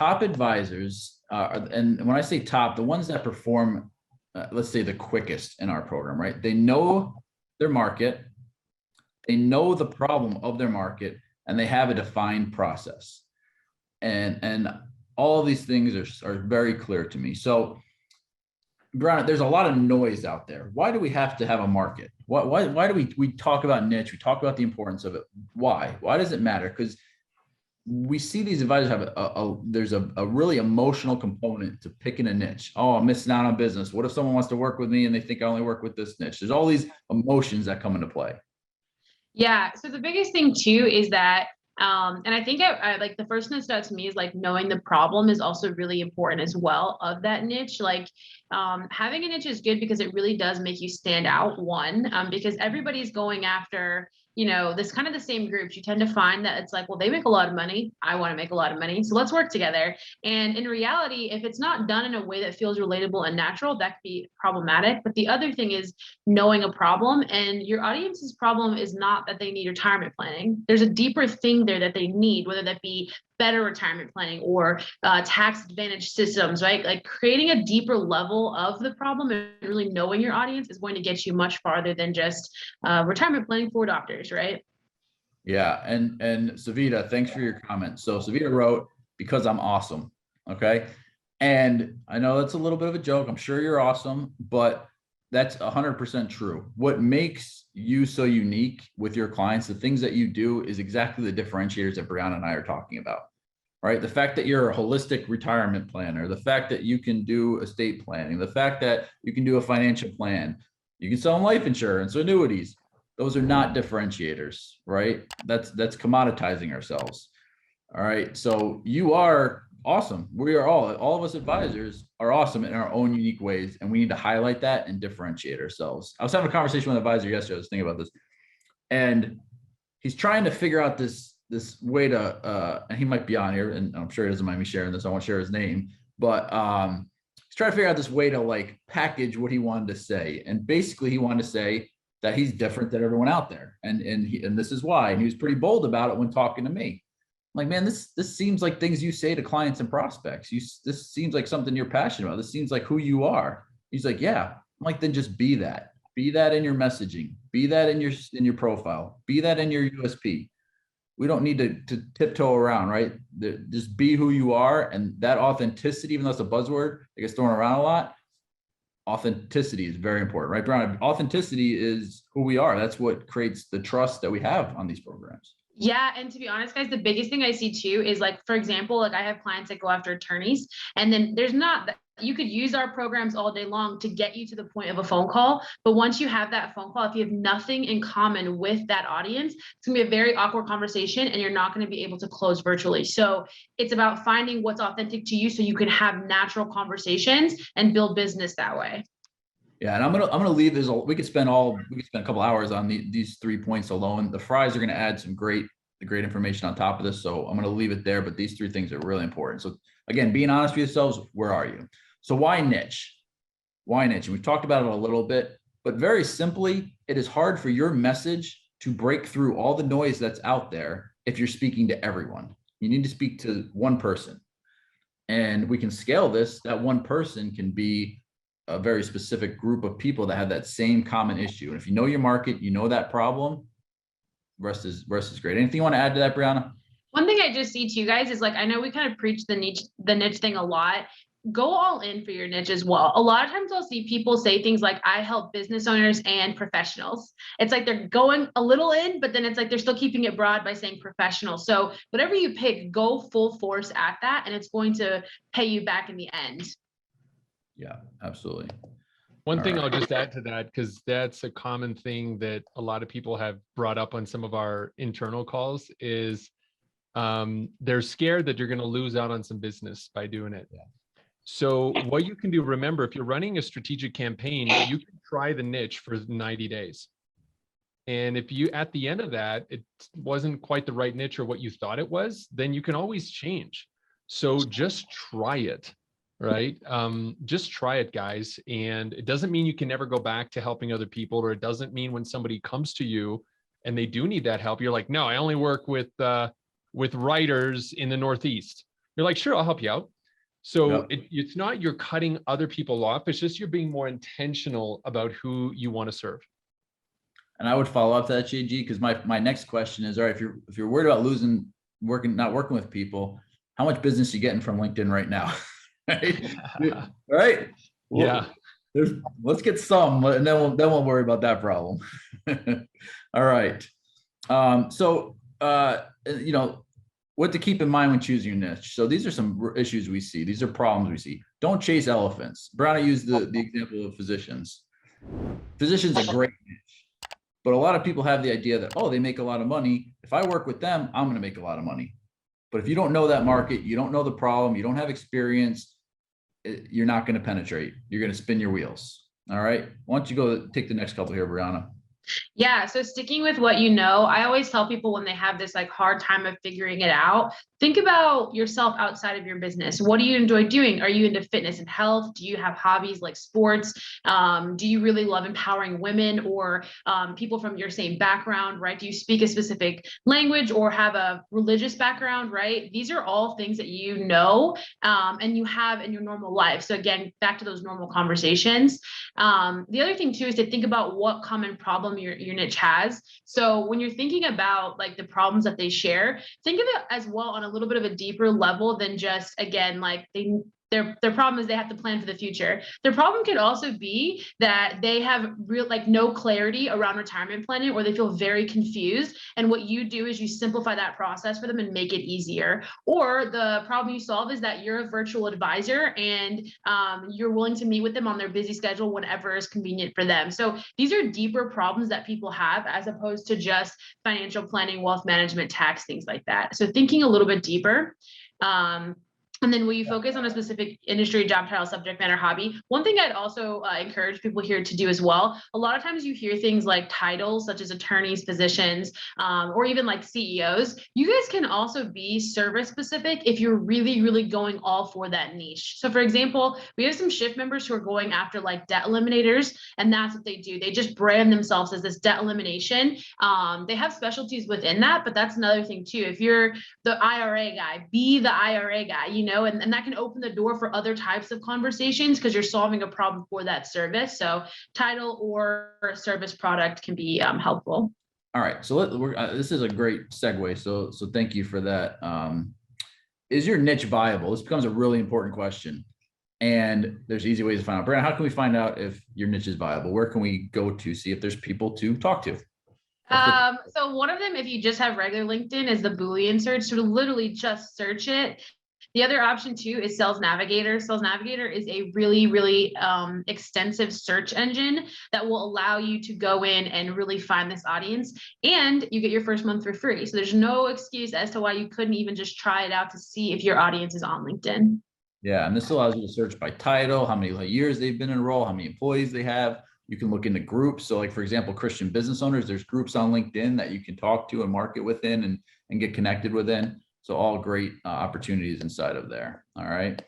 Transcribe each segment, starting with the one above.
top advisors, and when I say top, the ones that perform, let's say the quickest in our program, right? They know their market, they know the problem of their market, and they have a defined process. And all of these things are very clear to me. So, Brieanna, there's a lot of noise out there. Why do we have to have a market? Why do we talk about niche? We talk about the importance of it. Why? Why does it matter? Because we see these advisors have there's a really emotional component to picking a niche. Oh, I'm missing out on business. What if someone wants to work with me and they think I only work with this niche? There's all these emotions that come into play. Yeah. So the biggest thing too is that, and I think I like the first thing that stood out to me is like knowing the problem is also really important as well of that niche. Like having a niche is good because it really does make you stand out, because everybody's going after, this kind of the same groups. You tend to find that it's like, well, they make a lot of money. I want to make a lot of money. So let's work together. And in reality, if it's not done in a way that feels relatable and natural, that could be problematic. But the other thing is knowing a problem, and your audience's problem is not that they need retirement planning. There's a deeper thing there that they need, whether that be better retirement planning or tax advantage systems, right? Like creating a deeper level of the problem and really knowing your audience is going to get you much farther than just retirement planning for doctors, right? Yeah, and Savita, thanks for your comment. So Savita wrote, because I'm awesome, okay? And I know that's a little bit of a joke. I'm sure you're awesome, but that's 100% true. What makes you so unique with your clients, the things that you do, is exactly the differentiators that Brieanna and I are talking about, right? The fact that you're a holistic retirement planner, the fact that you can do estate planning, the fact that you can do a financial plan, you can sell life insurance, annuities. Those are not differentiators, right? That's commoditizing ourselves. All right. So you are awesome. We are all of us advisors are awesome in our own unique ways. And we need to highlight that and differentiate ourselves. I was having a conversation with an advisor yesterday. I was thinking about this, and he's trying to figure out this way to, and he might be on here, and I'm sure he doesn't mind me sharing this. I won't share his name, but he's trying to figure out this way to like package what he wanted to say. And basically he wanted to say that he's different than everyone out there. And this is why. And he was pretty bold about it when talking to me. I'm like, man, this seems like things you say to clients and prospects. This seems like something you're passionate about. This seems like who you are. He's like, yeah. I'm like, then just be that. Be that in your messaging. Be that in your profile. Be that in your USP. We don't need to tiptoe around, right? Just be who you are. And that authenticity, even though it's a buzzword that gets thrown around a lot, authenticity is very important, right, Brian? Authenticity is who we are. That's what creates the trust that we have on these programs. Yeah. And to be honest, guys, the biggest thing I see too is like, for example, like I have clients that go after attorneys, and then you could use our programs all day long to get you to the point of a phone call. But once you have that phone call, if you have nothing in common with that audience, it's gonna be a very awkward conversation and you're not going to be able to close virtually. So it's about finding what's authentic to you so you can have natural conversations and build business that way. Yeah, and I'm gonna leave this. We could spend a couple hours on these 3 points alone. The fries are gonna add some great information on top of this, so I'm gonna leave it there. But these 3 things are really important. So again, being honest with yourselves, where are you? So why niche? Why niche? And we've talked about it a little bit, but very simply, it is hard for your message to break through all the noise that's out there if you're speaking to everyone. You need to speak to one person, and we can scale this. That one person can be a very specific group of people that have that same common issue. And if you know your market, you know that problem, rest is great. Anything you want to add to that, Brieanna? One thing I just see too, guys, is like, I know we kind of preach the niche thing a lot. Go all in for your niche as well. A lot of times I'll see people say things like, I help business owners and professionals. It's like they're going a little in, but then it's like they're still keeping it broad by saying professional. So whatever you pick, go full force at that, and it's going to pay you back in the end. Yeah, absolutely. One thing I'll just add to that, because that's a common thing that a lot of people have brought up on some of our internal calls, is they're scared that you're going to lose out on some business by doing it. Yeah. So what you can do, remember, if you're running a strategic campaign, you can try the niche for 90 days. And if you, at the end of that, it wasn't quite the right niche or what you thought it was, then you can always change. So just try it. Right? Just try it, guys. And it doesn't mean you can never go back to helping other people, or it doesn't mean when somebody comes to you and they do need that help, you're like, no, I only work with writers in the Northeast. You're like, sure, I'll help you out. So Yep. it's not you're cutting other people off. It's just you're being more intentional about who you want to serve. And I would follow up to that, JG, because my next question is, all right, if you're worried about not working with people, how much business you getting from LinkedIn right now? Right? Right? Yeah. Let's get some, and then we'll worry about that problem. All right. You know, what to keep in mind when choosing your niche. So these are some issues we see. These are problems we see. Don't chase elephants. Brieanna used the example of physicians. Physicians are great niche, but a lot of people have the idea that, oh, they make a lot of money. If I work with them, I'm going to make a lot of money. But if you don't know that market, you don't know the problem, you don't have experience, you're not going to penetrate. You're going to spin your wheels. All right. Why don't you go take the next couple here, Brieanna? Yeah. So sticking with what you know, I always tell people when they have this like hard time of figuring it out, think about yourself outside of your business. What do you enjoy doing? Are you into fitness and health? Do you have hobbies like sports? Do you really love empowering women or people from your same background, right? Do you speak a specific language or have a religious background, right? These are all things that you know and you have in your normal life. So again, back to those normal conversations. The other thing too is to think about what common problem your niche has. So when you're thinking about like the problems that they share, think of it as well on a little bit of a deeper level than just, again, like their problem is they have to plan for the future. Their problem could also be that they have no clarity around retirement planning, or they feel very confused. And what you do is you simplify that process for them and make it easier. Or the problem you solve is that you're a virtual advisor and you're willing to meet with them on their busy schedule whenever is convenient for them. So these are deeper problems that people have as opposed to just financial planning, wealth management, tax, things like that. So thinking a little bit deeper. And then will you focus on a specific industry, job title, subject matter, hobby? One thing I'd also encourage people here to do as well, a lot of times you hear things like titles, such as attorneys, physicians, or even like CEOs. You guys can also be service specific if you're really, really going all for that niche. So for example, we have some shift members who are going after like debt eliminators, and that's what they do. They just brand themselves as this debt elimination. They have specialties within that, but that's another thing too. If you're the IRA guy, be the IRA guy, and that can open the door for other types of conversations because you're solving a problem for that service. So title or service product can be helpful. All right. So this is a great segue. So thank you for that. Is your niche viable? This becomes a really important question. And there's easy ways to find out. Brieanna, how can we find out if your niche is viable? Where can we go to see if there's people to talk to? So one of them, if you just have regular LinkedIn, is the Boolean search. So to literally just search it. The other option too is Sales Navigator. Sales Navigator is a really, really extensive search engine that will allow you to go in and really find this audience, and you get your first month for free. So there's no excuse as to why you couldn't even just try it out to see if your audience is on LinkedIn. Yeah, and this allows you to search by title, how many years they've been enrolled, how many employees they have. You can look into groups. So like, for example, Christian business owners, there's groups on LinkedIn that you can talk to and market within and get connected within. So all great opportunities inside of there. All right.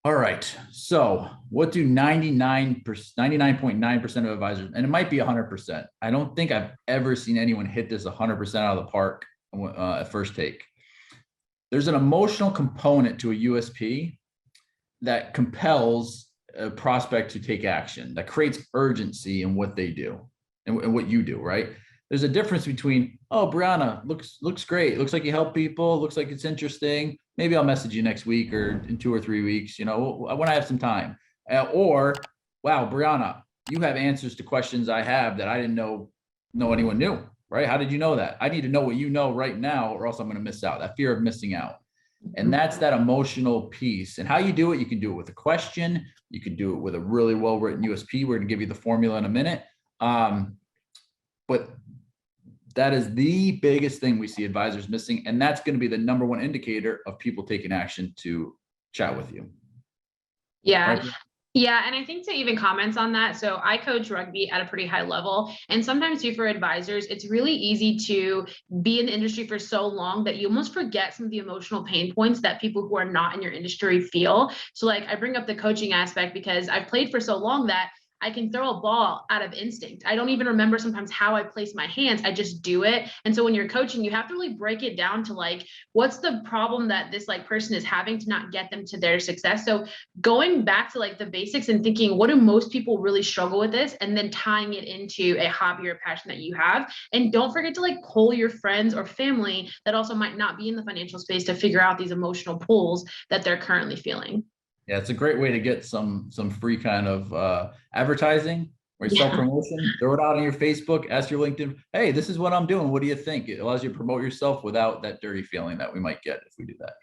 All right. So what do 99.9% of advisors, and it might be 100%. I don't think I've ever seen anyone hit this 100% out of the park at first take. There's an emotional component to a USP that compels a prospect to take action, that creates urgency in what they do and what you do, right? There's a difference between, oh, Brieanna, looks great. Looks like you help people. Looks like it's interesting. Maybe I'll message you next week or in 2 or 3 weeks, when I have some time. Or, wow, Brieanna, you have answers to questions I have that I didn't know anyone knew, right? How did you know that? I need to know what you know right now, or else I'm going to miss out. That fear of missing out. And that's that emotional piece. And how you do it, you can do it with a question. You can do it with a really well-written USP. We're going to give you the formula in a minute. But that is the biggest thing we see advisors missing. And that's going to be the number one indicator of people taking action to chat with you. Yeah. Right? Yeah. And I think to even comment on that, so I coach rugby at a pretty high level. And sometimes too, for advisors, it's really easy to be in the industry for so long that you almost forget some of the emotional pain points that people who are not in your industry feel. So like I bring up the coaching aspect because I've played for so long that I can throw a ball out of instinct. I don't even remember sometimes how I place my hands. I just do it. And so when you're coaching, you have to really break it down to like, what's the problem that this like person is having to not get them to their success? So going back to like the basics and thinking, what do most people really struggle with this? And then tying it into a hobby or passion that you have. And don't forget to like pull your friends or family that also might not be in the financial space to figure out these emotional pulls that they're currently feeling. Yeah, it's a great way to get some free kind of advertising or self-promotion. Throw it out on your Facebook, ask your LinkedIn, hey, this is what I'm doing. What do you think? It allows you to promote yourself without that dirty feeling that we might get if we do that.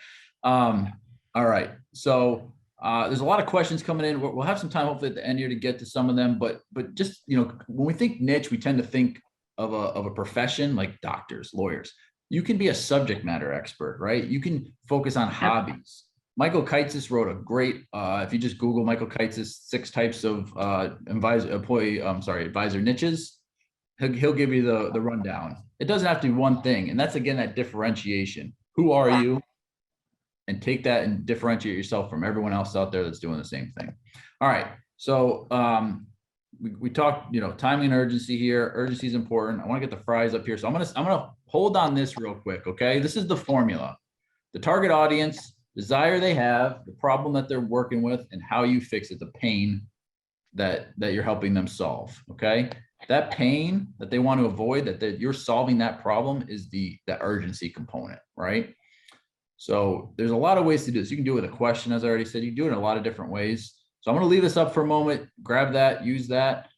All right. So there's a lot of questions coming in. We'll have some time hopefully at the end here to get to some of them, but just, you know, when we think niche, we tend to think of a profession like doctors, lawyers. You can be a subject matter expert, right? You can focus on hobbies. Michael Keitzis wrote a great, if you just Google Michael Keitzis 6 types of advisor niches, he'll give you the rundown. It doesn't have to be one thing. And that's, again, that differentiation. Who are you? And take that and differentiate yourself from everyone else out there that's doing the same thing. All right. So we talked, you know, timing and urgency here. Urgency is important. I want to get the fries up here. So I'm gonna hold on this real quick. Okay. This is the formula. The target audience, desire they have, the problem that they're working with, and how you fix it, the pain that you're helping them solve. Okay. That pain that they want to avoid, that you're solving that problem, is the urgency component, right? So there's a lot of ways to do this. You can do it with a question, as I already said. You can do it in a lot of different ways. So I'm going to leave this up for a moment, grab that, use that.